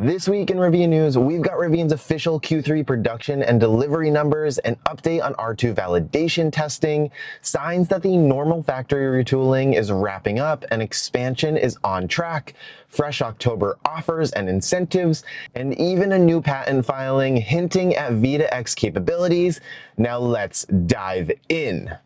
This week in Rivian News, we've got Rivian's official Q3 production and delivery numbers, an update on R2 validation testing, signs that the normal factory retooling is wrapping up and expansion is on track, fresh October offers and incentives, and even a new patent filing hinting at V2X capabilities. Now let's dive in.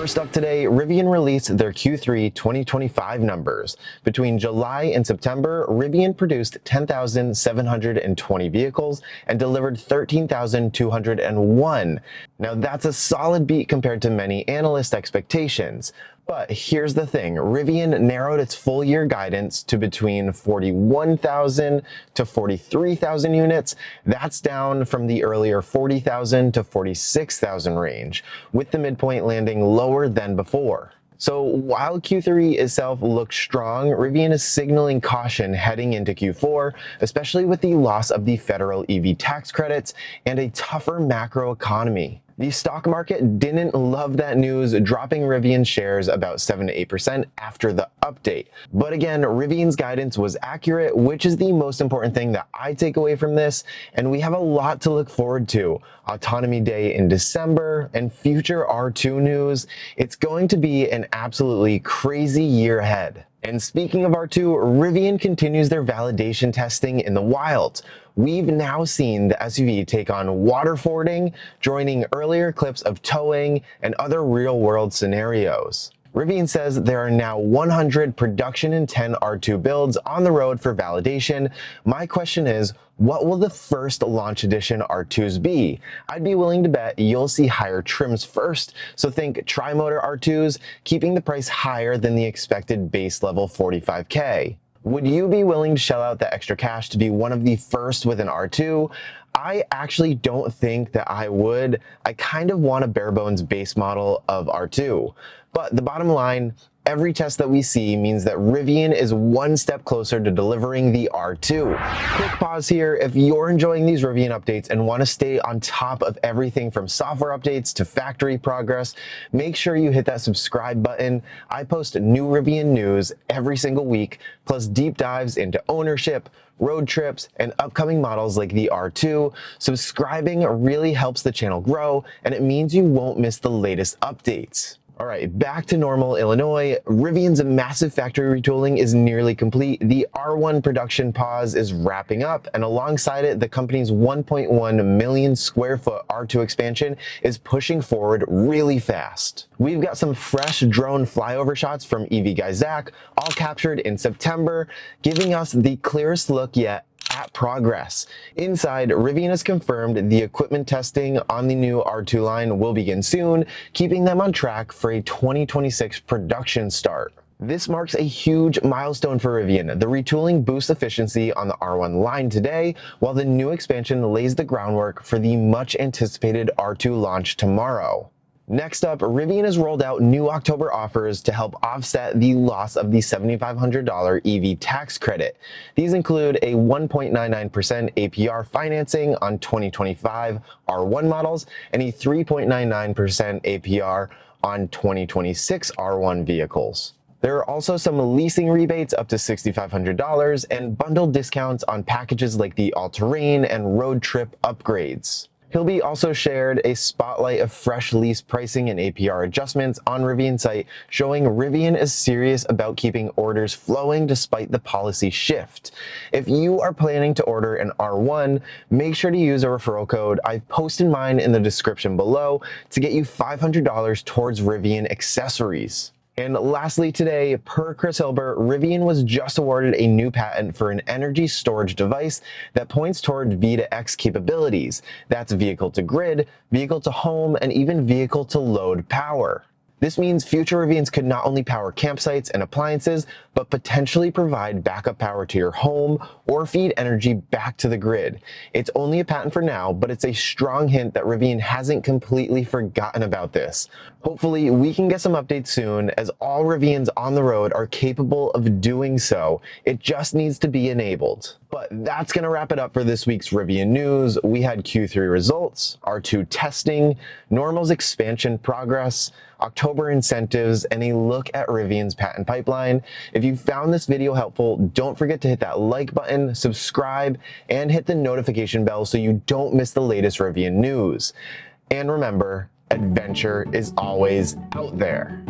First up today, Rivian released their Q3 2025 numbers. Between July and September, Rivian produced 10,720 vehicles and delivered 13,201. Now that's a solid beat compared to many analyst expectations. But here's the thing, Rivian narrowed its full year guidance to between 41,000 to 43,000 units. That's down from the earlier 40,000 to 46,000 range, with the midpoint landing lower than before. So while Q3 itself looks strong, Rivian is signaling caution heading into Q4, especially with the loss of the federal EV tax credits and a tougher macro economy. The stock market didn't love that news, dropping Rivian shares about 7 to 8% after the update. But again, Rivian's guidance was accurate, which is the most important thing that I take away from this, and we have a lot to look forward to. Autonomy Day in December and future R2 news. It's going to be an absolutely crazy year ahead. And speaking of R2, Rivian continues their validation testing in the wild. We've now seen the SUV take on water fording, joining earlier clips of towing and other real-world scenarios. Rivian says there are now 100 production intent R2 builds on the road for validation. My question is, what will the first launch edition R2s be? I'd be willing to bet you'll see higher trims first, so think tri-motor R2s, keeping the price higher than the expected base level $45K. Would you be willing to shell out the extra cash to be one of the first with an R2? I actually don't think that I would. I kind of want a bare bones base model of R2. But the bottom line, every test that we see means that Rivian is one step closer to delivering the R2. Quick pause here. If you're enjoying these Rivian updates and want to stay on top of everything from software updates to factory progress, make sure you hit that subscribe button. I post new Rivian news every single week, plus deep dives into ownership, road trips, and upcoming models like the R2. Subscribing really helps the channel grow, and it means you won't miss the latest updates. All right, back to Normal, Illinois. Rivian's massive factory retooling is nearly complete. The R1 production pause is wrapping up, and alongside it, the company's 1.1 million square foot R2 expansion is pushing forward really fast. We've got some fresh drone flyover shots from EV guy Zach, all captured in September, giving us the clearest look yet at progress. Inside, Rivian has confirmed the equipment testing on the new R2 line will begin soon, keeping them on track for a 2026 production start. This marks a huge milestone for Rivian. The retooling boosts efficiency on the R1 line today, while the new expansion lays the groundwork for the much anticipated R2 launch tomorrow. Next up, Rivian has rolled out new October offers to help offset the loss of the $7,500 EV tax credit. These include a 1.99% APR financing on 2025 R1 models and a 3.99% APR on 2026 R1 vehicles. There are also some leasing rebates up to $6,500 and bundled discounts on packages like the all-terrain and road trip upgrades. Hilby also shared a spotlight of fresh lease pricing and APR adjustments on Rivian's site, showing Rivian is serious about keeping orders flowing despite the policy shift. If you are planning to order an R1, make sure to use a referral code. I've posted mine in the description below to get you $500 towards Rivian accessories. And lastly today, per Chris Hilbert, Rivian was just awarded a new patent for an energy storage device that points toward V2X capabilities. That's vehicle to grid, vehicle to home, and even vehicle to load power. This means future Rivians could not only power campsites and appliances, but potentially provide backup power to your home or feed energy back to the grid. It's only a patent for now, but it's a strong hint that Rivian hasn't completely forgotten about this. Hopefully, we can get some updates soon, as all Rivians on the road are capable of doing so. It just needs to be enabled. But that's going to wrap it up for this week's Rivian news. We had Q3 results, R2 testing, Normal's expansion progress, October incentives, and a look at Rivian's patent pipeline. If you found this video helpful, don't forget to hit that like button, subscribe, and hit the notification bell so you don't miss the latest Rivian news. And remember, adventure is always out there.